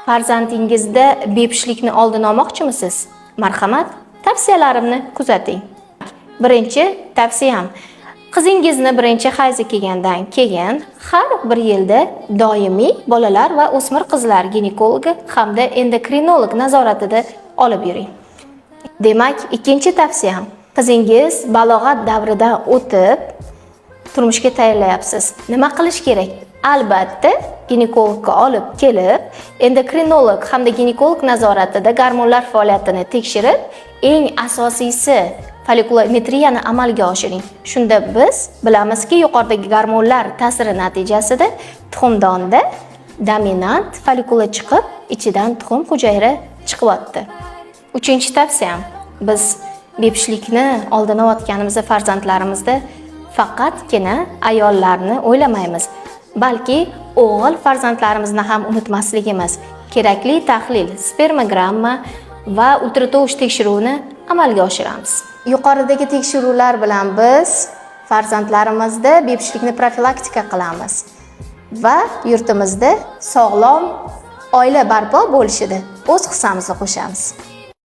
Farzandingizda bepishlikni oldini olmoqchimisiz? Marhamat, tavsiyalarimni kuzating. Birinchi tavsiyam: qizingizni birinchi hayzi kelgandan keyin har bir yilda doimiy bolalar va o'smir qizlar ginekologi hamda endokrinolog nazoratida olib yuring. Demak, ikkinchi tavsiyam: qizingiz balog'at davridan o'tib turmushga tayyorlayapsiz. Nima qilish kerak? Albatta, ginekologga olib kelib, endokrinolog hamda ginekolog nazoratida gormonlar faoliyatini tekshirib, eng asosiysi folikulometriyani amalga oshiring. Shunda biz bilamizki, yuqoridagi gormonlar ta'siri natijasida tuxumdonda dominant folikula chiqib, ichidan tuxum hujayra chiqyapti. Uchinchi tavsiyam: biz bepishlikni oldini olganimizda farzandlarimizda faqatgina ayollarni o'ylamaymiz, balki o'g'il farzandlarimizni ham unutmasligimiz. Kerakli tahlil, spermogramma va ultratovush tekshiruvini amalga oshiramiz. Yuqoridagi tekshiruvlar bilan biz farzandlarimizda bepishlikni profilaktika qilamiz va yurtimizda sog'lom oila barpo bo'lishida o'z hissamizni qo'shamiz.